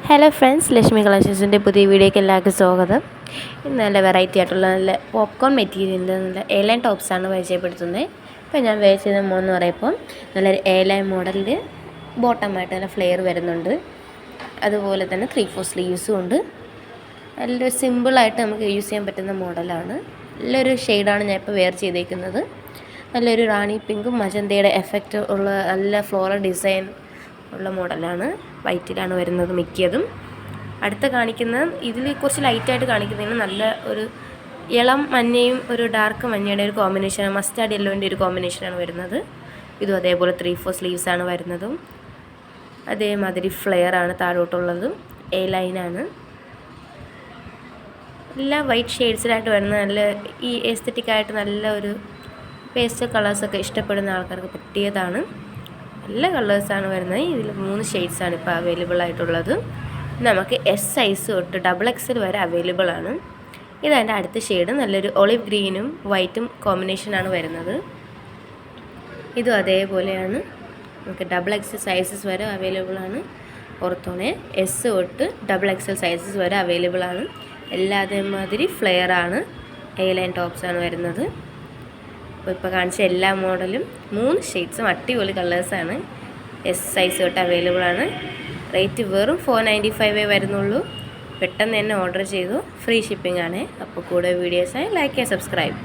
Hello friends, Lakshmi കളക്ഷൻസിൻ്റെ പുതിയ വീഡിയോയ്ക്ക് എല്ലാവർക്കും സ്വാഗതം. ഇന്ന് നല്ല വെറൈറ്റി ആയിട്ടുള്ള നല്ല പോപ്കോൺ മെറ്റീരിയലിൻ്റെ നല്ല എയർലൈൻ ടോപ്സാണ് പരിചയപ്പെടുത്തുന്നത്. ഇപ്പോൾ ഞാൻ വേർ ചെയ്ത എന്ന് പറയുമ്പോൾ നല്ലൊരു എയർലൈൻ മോഡലിൽ ബോട്ടമായിട്ട് നല്ല ഫ്ലെയർ വരുന്നുണ്ട്. അതുപോലെ തന്നെ 3/4 സ്ലീവ്സും ഉണ്ട്. നല്ലൊരു സിമ്പിളായിട്ട് നമുക്ക് യൂസ് ചെയ്യാൻ പറ്റുന്ന മോഡലാണ്. നല്ലൊരു ഷെയ്ഡാണ് ഞാൻ ഇപ്പോൾ വെയർ ചെയ്തേക്കുന്നത്. നല്ലൊരു റാണി പിങ്കും മജന്തയുടെ എഫക്റ്റ് ഉള്ള നല്ല ഫ്ലോറൽ ഡിസൈൻ ഉള്ള മോഡലാണ്. വൈറ്റിലാണ് വരുന്നത് മിക്കതും. അടുത്ത കാണിക്കുന്നത് ഇതിൽ കുറച്ച് ലൈറ്റായിട്ട് കാണിക്കുന്നതിന് നല്ല ഒരു ഇളം മഞ്ഞയും ഒരു ഡാർക്ക് മഞ്ഞയുടെ ഒരു കോമ്പിനേഷൻ, മസ്റ്റാർഡ് യെല്ലോൻ്റെ ഒരു കോമ്പിനേഷനാണ് വരുന്നത്. ഇതും അതേപോലെ 3/4 സ്ലീവ്സാണ് വരുന്നതും. അതേമാതിരി ഫ്ലെയറാണ് താഴോട്ടുള്ളതും. എ ലൈനാണ്. എല്ലാം വൈറ്റ് ഷെയ്ഡ്സിലായിട്ട് വരുന്ന നല്ല ഈ എസ്തറ്റിക്കായിട്ട് നല്ല ഒരു പേസ്റ്റൽ കളേഴ്സൊക്കെ ഇഷ്ടപ്പെടുന്ന ആൾക്കാർക്ക് പറ്റിയതാണ്. നല്ല കളേഴ്സാണ് വരുന്നത്. ഇതിൽ 3 ഷെയ്ഡ്സാണ് ഇപ്പോൾ അവൈലബിൾ ആയിട്ടുള്ളത്. നമുക്ക് എസ് സൈസ് തൊട്ട് XXL വരെ അവൈലബിൾ ആണ്. ഇതെൻ്റെ അടുത്ത ഷെയ്ഡ് നല്ലൊരു ഒളിവ് ഗ്രീനും വൈറ്റും കോമ്പിനേഷനാണ് വരുന്നത്. ഇതും അതേപോലെയാണ്. നമുക്ക് XXL സൈസസ് വരെ അവൈലബിൾ ആണ്. ഓർത്തോണേ, എസ് തൊട്ട് XXL സൈസസ് വരെ അവൈലബിൾ ആണ്. എല്ലാ അതേമാതിരി ഫ്ലെയറാണ്, എയർലൈൻ ടോപ്സാണ് വരുന്നത്. ഇപ്പോൾ കാണിച്ച എല്ലാ മോഡലും 3 ഷെയ്ഡ്സും അടിപൊളി കളേഴ്സാണ്. എസ് സൈസ് തൊട്ട് അവൈലബിൾ ആണ്. റേറ്റ് വെറും 495 വരുന്നുള്ളൂ. പെട്ടെന്ന് തന്നെ ഓർഡർ ചെയ്തു. ഫ്രീ ഷിപ്പിംഗ് ആണ്. അപ്പോൾ കൂടെ വീഡിയോസായി ലൈക്ക് ചെയ്യുക, സബ്സ്ക്രൈബ്.